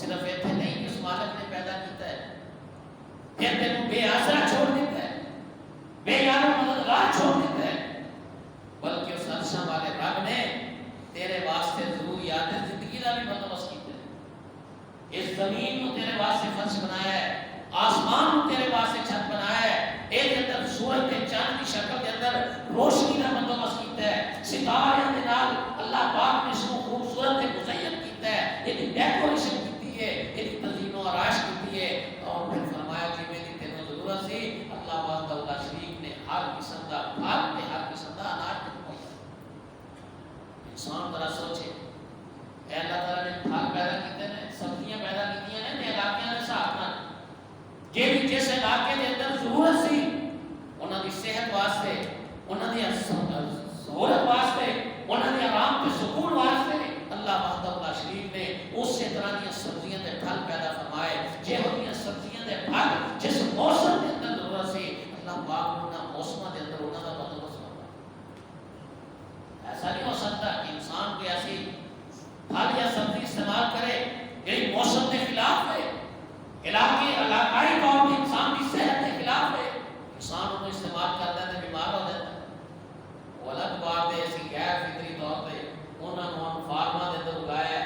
صرف اتنے نہیں اس مالک نے پیدا کیتا ہے، پھر تینوں بے آسرا چھوڑ دیتا ہے، بے یار و مددگار چھوڑ دیتا ہے، بلکہ اس عرشاں والے رب نے تیرے واسطے ضروریات زندگی کا بھی بندوبست کیتا ہے۔ اس زمین کو تیرے واسطے فرش بنایا ہے، آسمان کو تیرے واسطے چھت بنایا ہے، ایک اندر سورج کے چاند کی شکل کے اندر روشنی کا بندوبست کیتا ہے، ستارے کے نال اللہ پاک نے اس کو خوبصورت مزین کیتا ہے، یہ ڈیکوریشن کی ہے، یہ تزئین و آرائش کی ہے، اور پھر فرمایا کہ میری تینوں ضرورت سی اللہ وحدہ لا شریک نے ہر قسم کا پھل تے ہر قسم کا اناج دتا۔ انسان ذرا سوچے، اے اللہ تعالیٰ نے پھل پیدا کیتے ہیں، سبزیاں پیدا کی ہیں تے علاقیاں دے حساب نال جیڑی جس علاقے دے اندر ضرورت سی انہاں دی صحت واسطے، انہاں دی سہولت واسطے، انہاں دی آرام تے سکون واسطے اللہ وحدہ لا شریک نے اسی طرح دی سبزیاں تے پھل پیدا فرمائے، جہو جی سبزیاں تے پھل جس موسم دے اندر ضرورت سی اللہ پاک نے انہاں موسماں دے اندر انہاں دا بندوبست فرمایا۔ ایسا نہیں ہو سکتا کہ انسان کوئی ایسی پھل یا سبزی استعمال کرے یہی موسم کے خلاف ہے، علاقائی طور پہ انسان کی صحت کے خلاف ہے، انسان انہوں استعمال کرتا ہے تو بیمار ہو جاتا ہے۔ وہ الگ بات ہے، اسی غیر فطری طور پہ انہوں نے فارما دے اندر اگایا ہے،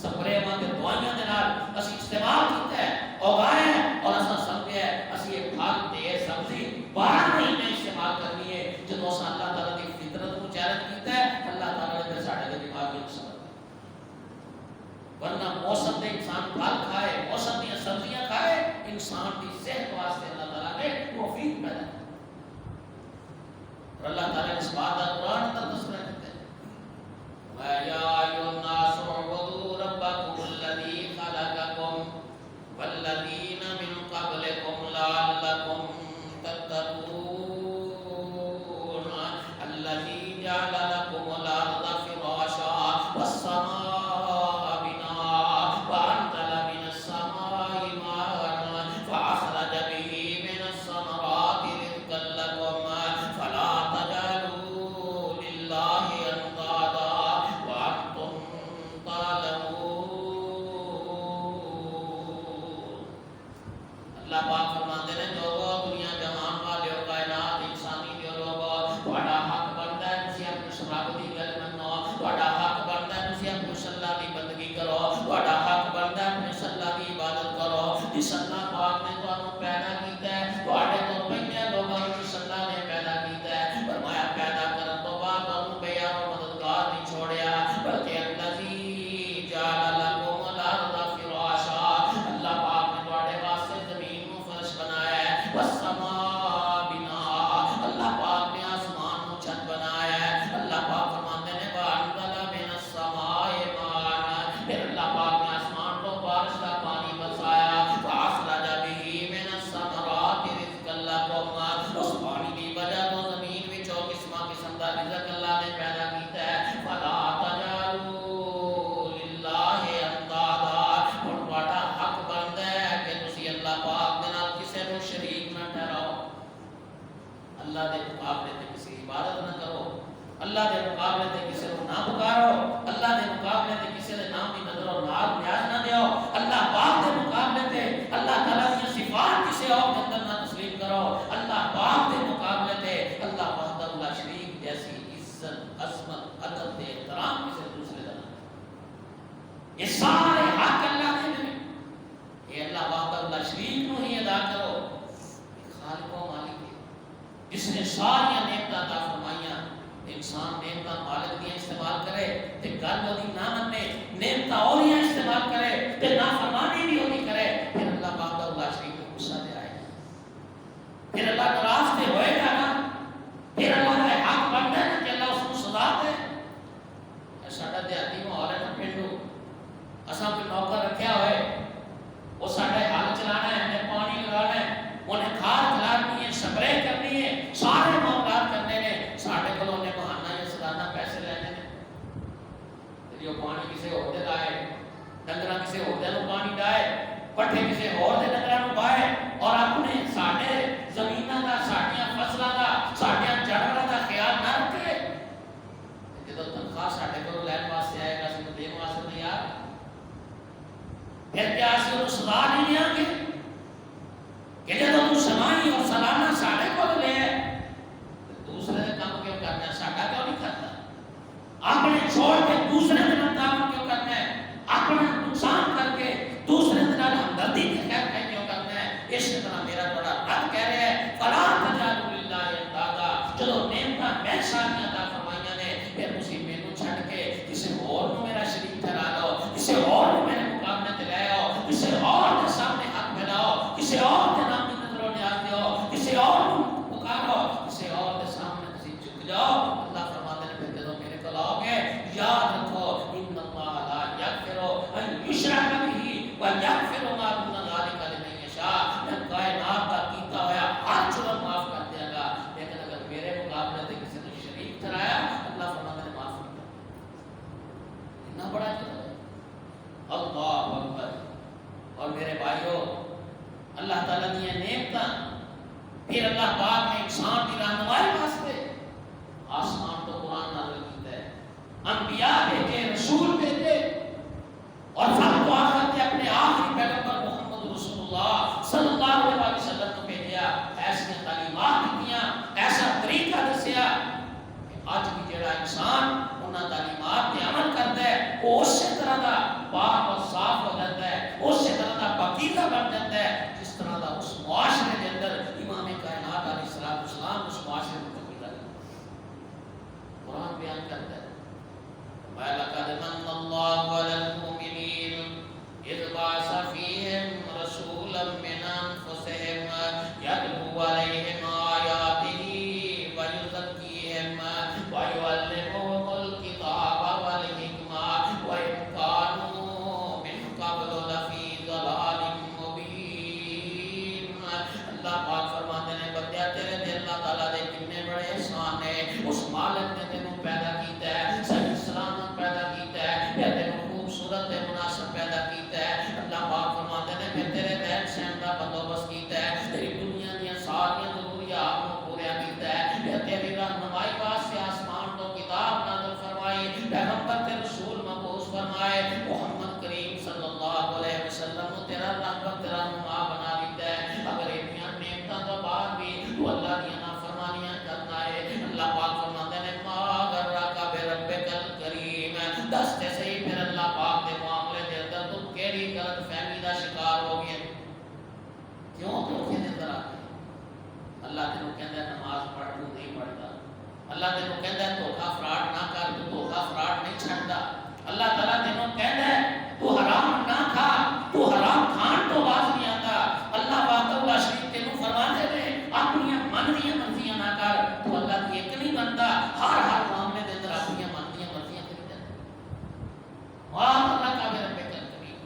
سپرے ماں کے دوائیاں دے نال اسی استعمال کیتا ہے، اگایا ہے، اور اساں سمجھیا ہے اسی یہ پھل تے سبزی 12 مہینے استعمال کرنی ہے۔ جب اس اللہ تعالیٰ کی فطرت کو چیلنج کیتا ہے، اللہ تعالیٰ نے ساڈے دے دماغ میں سمجھ، ورنہ موسم دے انسان پھل کھائے، موسم دی سبزیاں کھائے، انسان کی صحت واسطے اللہ تعالیٰ نے توفیق پیدا کی۔ اور اللہ تعالیٰ نے اس بات کا قرآن اندر تذکرہ کیا ہے، یا ایھا الناس اعبدوا ربکم الذی خلقکم والذین من قبلکم لعلکم تتقون الذی جعل لکم الارض فراشا والسماء بناء وانزل من السماء ماء فاخرج به من الثمرات رزقا لکم فلا تجعلوا للہ اندادا وانتم تعلمون۔ اللہ پاک فرماتے ہیں لوگوں دنیا جہان والے ہو، کائنات انسانی جو لوگوں تہاڈا حق بنتا ہے تسی اپنے رب دی گل منو، تہاڈا حق بنتا ہے تسی اپنے اللہ دی بندگی کرو، تہاڈا حق بنتا ہے اپنے اللہ دی عبادت کرو۔ جس اللہ پاک نے تانوں پیدا کیتا ہے، تہاڈے تو پہلے لوگوں کو جس اللہ نے پیدا کیتا ہے، فرمایا پیدا کرن تو بعد تانوں بے یار و مددگار نہیں چھوڑیا، بلکہ الذی جعل لکم الارض فراشا، اللہ پاک نے تہاڈے واسطے زمین کو فرش بنایا ہے، والسماء بناء، اللہ پاک نے آسمان کو چھت بنایا ہے، اللہ پاک فرماتے ہیں وانزل من السماء ماء، پھر اللہ پاک نے آسمان کو بارش کا پانی برسایا، فاخرج به من الثمرات رزقا لکم، اس پانی کی وجہ تو زمین وچوں قسم کا رزق اللہ نے پیدا کیتا ہے، فلا تجعلوا للہ اندادا، ہن تہاڈا حق بندا ہے کہ تسی اللہ پاک دے نال کسے نوں شریک نہ ٹھہراؤ، اللہ دے مقابلے تے کسی عبادت نہ کرو، اللہ دے مقابلے تے کسی کو نہ پکارو، اللہ دے مقابلے تے کسی دے نام دی نظر و نیاز نہ دیو، اللہ پاک دے مقابلے تے اللہ تعالیٰ کی صفات کسی اور کے اندر نہ تسلیم کرو، اللہ پاک دے مقابلے تے اللہ وحدہ لا شریک جیسی عزت، عظمت، ادب تے احترام کسی دوسرے کا نہ، یہ سارے حق اللہ نے دیے، یہ اللہ وحدہ لا شریک نو ہی ادا کرو، خالق و مالک ہے جس نے ساری نعمتیں عطا فرمائیاں، انسان نعمتیں مالک دیا استعمال کرے تے گل وہی نہ منے، نعمتیں اور استعمال کرے تے نافرمانی بھی وہی کرے، پھر اللہ وحدہ لا شریک کو غصہ دے آئے گا، پھر اللہ ناراض تے ہوئے گا نا، پھر اللہ کا حق بنتا ہے کہ اللہ اس کو سزا دے۔ ساڈا دیہاتی ماحول ہے نا پنڈو، اساں کوئی نوکر رکھیا ہوئے، وہ ساڈے حل چلانا ہے، انہیں پانی لگانا ہے، انہیں کھاد کھلانی ہے، سپرے کرنی ہے، سارے معاملات کرنے نے، ساڈے کو انہیں بہانا یا سالانہ پیسے لینے نے، جو پانی کسی اور دے لائے، ڈنگراں کسی اور دے نوں پانی ڈائے، پٹھے کسی اور دے ڈنگراں نوں پائے، اور اپنے ساڈے زمیناں دا، ساڈیاں فصلاں دا، ساڈیاں جانوراں دا خیال نہ رکھے، جدوں تنخواہ ساڈے کو لین واسطے آئے گا، سانوں دین واسطے نہیں آ، پھر کیا اسی انہوں سزا نہیں لیا گے کہ جب تو سمائی اور سالانہ ساڑھے کو لے دوسرے دے کام کیوں کرنا ہے؟ ساڑھا کیوں نہیں کرتا؟ اپنے چھوڑ کے دوسرے دن کام کیوں کرنا ہے؟ اپنا نقصان کر کے دوسرے دن ہمدردی کے خیر کہیں کیوں کرنا ہے؟ اس طرح میرا بڑا رب کہہ رہے ہیں فَلَا تَجْعَلُوا لِلَّهِ اندادا، چلو نعمتاں میں ساریاں عطا فرمائیاں نے، پھر اسی مینوں چھڈ کے کسی اور کو میرا شریک ٹھہرا لو، کسی اور کو میرے مقابلے تے لے آؤ، کسی اور کے سامنے حق پھیلاؤ، کسی اور کے نام کی نظر و نیاز دیو، کسی اور کو پکارو، کسی اور کے سامنے کسی جھک جاؤ۔ اللہ فرماتے ہیں پھر جب میرے کو لاؤ گے یاد رکھو ان اللہ لا یغفر ان یشرک بہ ویغفر ما دون ذلک لمن یشاء، میں کائنات کا کیتا ہوا ہر جرم معاف کر دے گا، لیکن اگر میرے مقابلے سے کسی نے شریک ٹھہرایا اللہ فرماتے ہیں معاف نہیں کرتا۔ اتنا بڑا جرم ہے، اللہ اکبر۔ اور میرے بھائیو اللہ تعالیٰ نے یہ نعمتاں پھر اللہ پاک نے انسان کی رہنمائی واسطے آسمان تو قرآن نازل کیتا ہے، انبیاء بھیجے، رسول بھیجے، اور سب کو آخر کے اپنے آخری پیغمبر محمد رسول اللہ صلی اللہ علیہ وسلم کو بھیجیا، ایسی تعلیمات دیا، ایسا طریقہ دسیا کہ آج بھی جڑا انسان انہاں تعلیمات پہ عمل کرتا ہے وہ اسی طرح دا پاک اور صاف ہو جاتا ہے، اسی طرح دا پاکیزہ بن جاتا ہے جس طرح دا اس معاشرے کے اندر امام کائنات علیہ السلام اس معاشرے میں پاکیزہ ہے۔ قرآن بیان کرتا ہے وَلَقَدْ مَنَّ اللَّهُ عَلَى الْمُؤْمِنِينَ إِذْ بَعَثَ فِيهِمْ رَسُولًا مِّنْ أَنفُسِهِمْ يَتْلُو عَلَيْهِمْ آيَاتِهِ وَيُزَكِّيهِمْ وَيُعَلِّمُهُمُ الْكِتَابَ وَالْحِكْمَةَ وَإِنْ كَانُوا مِنْ قَبْلُ لَفِي ضَلَالٍ مُّبِينٍ۔ اللہ پاک فرماتے ہیں بندیا تیرے دل اللہ تعالیٰ دے کتنے بڑے احسان ہیں، اس مالک نے تینوں پیدا کیتا ہے، صحیح سلامت پیدا کیتا ہے، پھر تینوں خوبصورت مناسب پیدا کیتا ہے۔ اللہ پاک فرماتے ہیں پھر تیرے رہن سہن کا بندوبست کیتا ہے، تیری دنیا دیا ساری ضروریات کو پورا کیتا ہے، پھر تیری رہنمائی واسطے آسمان تو کتاب نازل فرمائی، پیغمبر تے رسول مبعوث فرمائے، محمد کریم صلی اللہ علیہ وسلم کو تیرا رحمت تیرا نما بنا دیتا ہے۔ اگر اتنی نعمتوں تو بعد بھی تو اللہ کی نافرمانیاں کرنا ہے، اللہ پاک فرماتے ہیں ما غرک بربک الکریم، دستے سے ہی پھر اللہ پاک دے معاملے دے اندر تو کیڑی غلط فہمی دا شکار ہو گیا؟ کیوں دھوکے دے اندر آتے ہیں؟ اللہ تینوں کہندا ہے نماز پڑھ تو نہیں پڑھتا، اللہ تینوں کہندا ہے دھوکا فراڈ نہ کر تو دھوکا فراڈ نہیں چھڑدا، اللہ تعالیٰ تینوں کہندا ہے تو حرام نہ کھا تو حرام کھان تو باز نہیں آتا، اللہ پاک اللہ شریف تینوں فرماتے ہیں اپنی منفی مرضیاں نہ کر تو اللہ کی ایک نہیں بنتا، ہر معاملے دے اندر اپنی منفی مرضیاں کری جاتا واہ اللہ کا میرا بیٹا کریم۔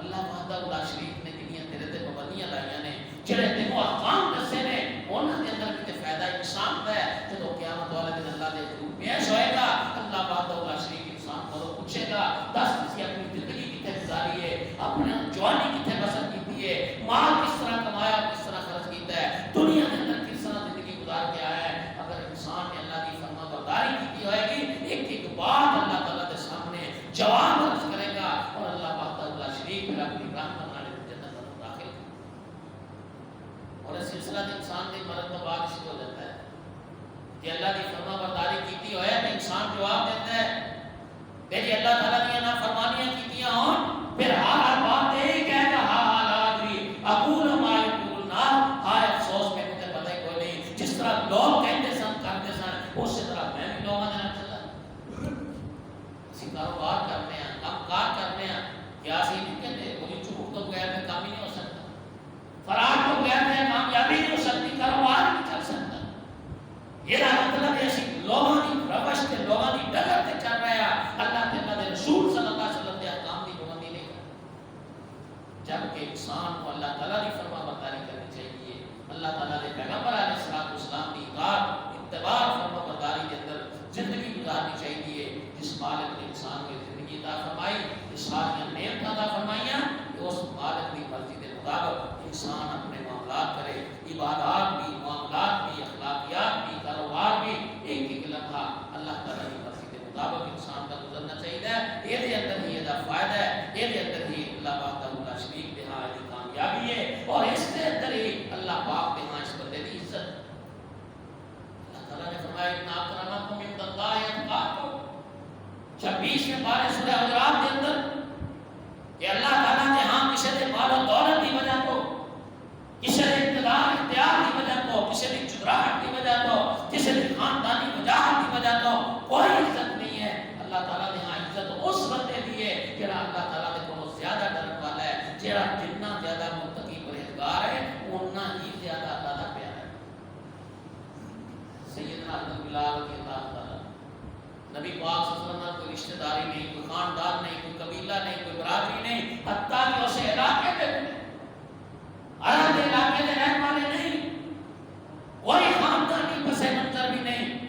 اللہ پاک اللہ شریف نے جنیاں تیرے تے پابندیاں لائیاں نے، جڑے تینوں احکام دسے نے انہاں دے اندر کتے فائدہ انسان دا ہے، جدوں قیامت والے دن اللہ دے روبرو پیش ہوئے گا اللہ پاک اللہ شریف انسان کو پوچھے گا دس تسی اپنی زندگی کتے گزاری ہے، اپنے جوانی کتے بسر کیتی ہے، مال کس طرح کمایا کس طرح خرچ کیتا ہے، دنیا کے اندر کس طرح زندگی گزار کے آیا ہے۔ اگر انسان نے اللہ کی فرما برداری کی ہوئے گی ایک ایک بات اللہ تعالیٰ کے سامنے جواب عرض کرے گا اور اللہ پاک اللہ شریف پھر اپنی رحمت والے جنت میں داخل اور اس سلسلہ انسان کے مرد تو بعد شروع ہو جاتا ہے کہ اللہ کی فرما برداری کیتی ہوئے تو انسان جواب دیتا ہے کہ جی اللہ تعالیٰ نے نافرمانیاں کیتیاں ہوں پھر ہر بات یہی کہے گا ہاں لاجری اقول ما یقول الناس، ہائے افسوس میں مجھے پتہ ہی کوئی نہیں، جس طرح لوگ کہتے سن کرتے سن اسی طرح میں بھی لوگوں نے چلا اسی کاروبار کرنے ہیں کام کار کرنے ہیں کیا سی نہیں کہتے مجھے جھوٹ تو بغیر میں کام ہی نہیں ہو سکتا، فراڈ تو بغیر میں کامیابی نہیں ہو سکتی، کاروبار نہیں چل سکتا۔ یہ مطلب ہے اسی لوگوں کی روش کے لوگوں کی ڈگر سے چل رہا ہے، اللہ کے اللہ رسول صلی اللہ علیہ وسلم کے احکام کی پابندی نہیں کرتا، جبکہ انسان کو اللہ تعالیٰ کی فرما برداری کرنی چاہیے، اللہ تعالیٰ کے پیغمبر علیہ السلام کی اطاعت اتباع فرما برداری کے اندر زندگی گزارنی چاہیے۔ جس مالک نے انسان کی زندگی عطا فرمائی، اس ساری نعمتیں عطا فرمائیاں، اس مالک کی مرضی کے مطابق انسان اپنے معاملات کرے، عبادات بھی، معاملات بھی، اخلاقیات بھی، کاروبار بھی، ایک ایک لمحہ اللہ تعالیٰ کی مرضی کے مطابق انسان کا گزرنا چاہیے۔ یہ اندر ہی یہ فائدہ ہے، یہ اندر ہی اللہ جڑا جتنا زیادہ متقی پرہیزگار ہے اتنا ہی زیادہ اللہ کا پیارا ہے۔ سیدنا حضرت بلال رضی اللہ تعالیٰ نبی پاک صلی اللہ علیہ وسلم کوئی رشتہ داری نہیں، کوئی خاندان نہیں، کوئی قبیلہ نہیں، کوئی برادری نہیں، حتیٰ کہ اسے علاقے میں عرب علاقے میں رہنے والے نہیں، کوئی خاندانی پس منظر بھی نہیں،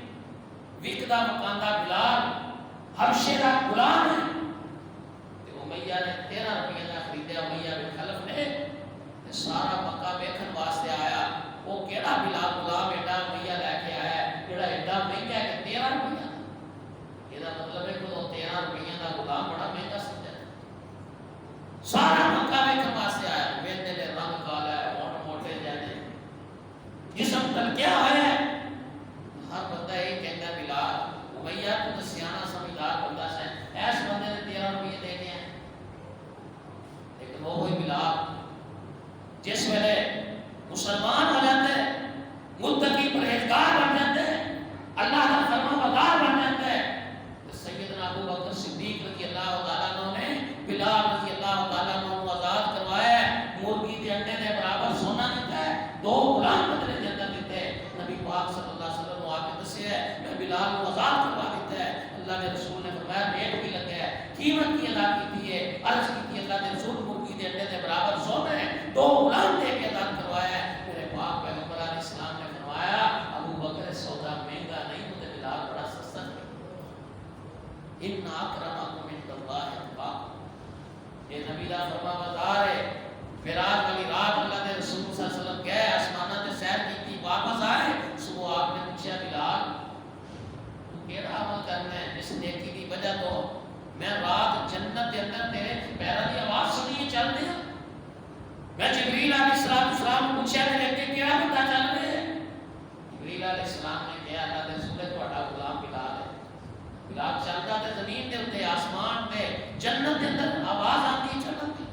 وکدا مکاندہ بلال حبشے کا غلام ہے۔ امیہ نے 13 روپیہ کا خریدیا، امیہ بن خلف نے سارا مکہ دیکھن واسطے آیا، وہ کیڑا بلال غلام ایڈا امیہ لے کے آیا ہے جڑا ایڈا مہنگا ہے کہ 13 روپیہ، یہ مطلب ہے کہ وہ 13 روپیہ کا غلام بڑا مہنگا سمجھا ہے۔ سارا مکہ دیکھن واسطے آیا، ویندے نے رنگ کالا ہے، موٹے موٹے جانے جسم تل کیا ہے، ہر بندہ یہ کہتا ہے بلال امیہ تو سیانا سمجھدار بندہ ہے، ایس بندے نے 13 روپیہ دے کے ہیں۔ لیکن وہ کوئی بلال جس ویلے مسلمان ہو جاتے ہیں، متقی پرہیزگار بن جاتے ہیں، اللہ کا فرما بردار بن جاتے ہیں، تو سیدنا ابو بکر صدیق رضی اللہ تعالیٰ عنہ نے بلال رضی اللہ تعالیٰ عنہ کو آزاد کروایا ہے، مرغی کے انڈے کے برابر سونا دیتا ہے، 2 غلام بدلے کے اندر دیتے ہیں۔ نبی پاک صلی اللہ علیہ وسلم نے آپ دسے ہے میں بلال کو آزاد کروا دیتا ہے۔ اللہ کے رسول نے فرمایا ریٹ بھی لگا ہے، قیمت کی ادا کی ہے، عرض کی تھی اللہ کے رسول مرغی کے انڈے کے برابر سونا ہے، 2 غلام دے کے آزاد کروایا ہے۔ میرے پاک پیغمبر علیہ السلام نے فرمایا ابو بکر سودا مہنگا نہیں تو بلال بڑا سستا ہے۔ ان اکرمکم عند اللہ اتقاکم، یہ نبی کا فرما بردار ہے۔ معراج والی رات اللہ کے رسول صلی اللہ علیہ وسلم گئے آسمانہ سے سیر کی تھی، واپس آئے، صبح آپ نے پوچھا بلال تو کیڑا عمل کرنا ہے جس نیکی کی وجہ تو میں رات جنت کے اندر تیرے پیروں کی آواز سنی چل دیا، میں جبریل علیہ السلام پوچھا میرے اگے کیڑا بندہ چل رہا ہے، جبریل علیہ السلام نے کہا اللہ کے رسول تہاڈا غلام بلال ہے۔ بلال چلتا تے زمین دے اوتے آسمان تے جنت کے اندر آواز آتی چلن دی،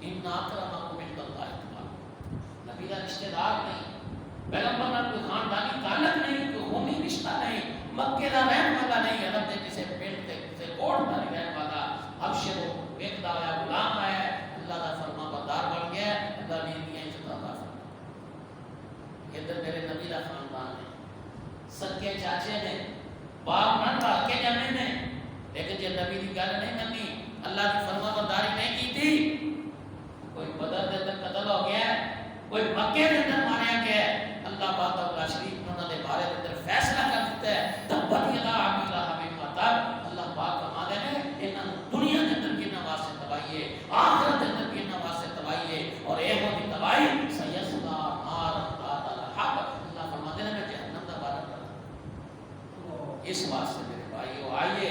ان اکرمکم عند اللہ اتقاکم، نبی کا رشتہ دار نہیں، پیغمبر کا کوئی خاندانی تعلق نہیں، کوئی قومی رشتہ نہیں، مکے کا رہنے والا نہیں، عرب کے کسی پنڈ تے کسی کوٹ کا نہیں رہنے والا، حبشے کو ویکدا ہوا غلام آیا ہے، اللہ کا فرما بردار بن گیا ہے، اللہ نے دیا عزت عطا فرمائی۔ ادھر میرے نبی کا خاندان ہے، سکے چاچے نے، باپ نہ رکھ کے جمے نے، لیکن جب نبی کی گل نہیں منی، اللہ کی فرما برداری نہیں کی تھی، کوئی بدر کے اندر قتل ہو گیا ہے، کوئی مکے کے اندر ماریا گیا ہے، اللہ پاک اللہ شریف نے انہوں نے بارے کے اندر فیصلہ کر دیتا ہے تبت یدا ابی لہب وتب، اللہ پاک فرماتے ہیں انہاں دنیا کے اندر بھی واسطے تباہی ہے، آخرت کے اندر بھی واسطے تباہی ہے، اور یہ ہوتی تباہی سیصلی نارا ذات لہب، اللہ فرماتے ہیں میں جہنم کا وعدہ کرتا۔ اس واسطے میرے بھائیو آئیے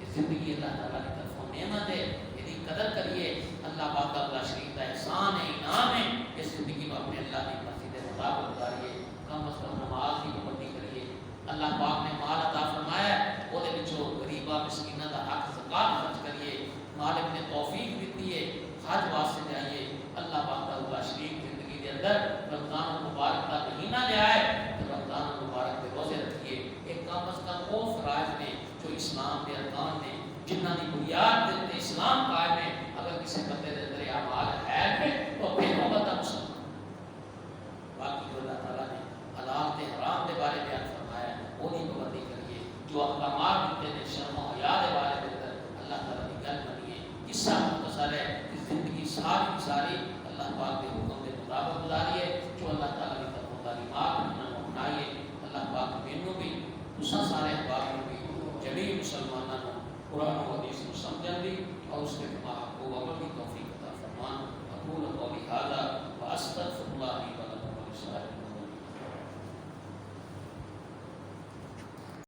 اس زندگی اللہ تعالیٰ کی طرف نعمت ہے، یہ قدر کریے، اللہ پاک اللہ شریف کا احسان ہے، انعام ہے، اس زندگی میں اپنے اللہ کی مرضی کے مطابق گزاریے، کم از کم نماز کی پابندی کریے، اللہ پاک نے مال عطا فرمایا ہے وہ غریباں مسکیناں کا حق زکات خرچ کریے، مالک نے توفیق دیتی ہے حج واسطے جائیے، اللہ پاک اللہ شریف زندگی کے اندر رمضان المبارک کا مہینہ لے آئے تو رمضان المبارک کے روزے رکھیے، ایک کم از کم وہ فرائض نے جو اسلام کے ارکان نے جنہ کی بنیاد کے اسلام قائم ہے، اگر کسی بندے کے اندر اعمال ہے تو پھر وہ بندہ مسلمان۔ باقی جو اللہ تعالیٰ نے حلال تے حرام کے بارے میں فرمایا ہے وہ نہیں پابندی کریے، جو احکامات دیتے ہیں شرم و حیا کے بارے میں اللہ تعالیٰ کی گل بنیے، قصہ مختصر ہے کہ زندگی ساری کی ساری اللہ پاک کے حکم کے مطابق گزاریے، جو اللہ تعالیٰ کی طرف تعلیمات انہوں نے اپنائیے، اللہ پاک مینوں بھی دوسرا سارے احباب میں بھی جمیع مسلمانوں کو قرآن و حدیث کو سمجھن دی اور اس کے مطابق عمل کی توفیق عطا فرمان۔ اقول قولی ھذا واستغفر اللہ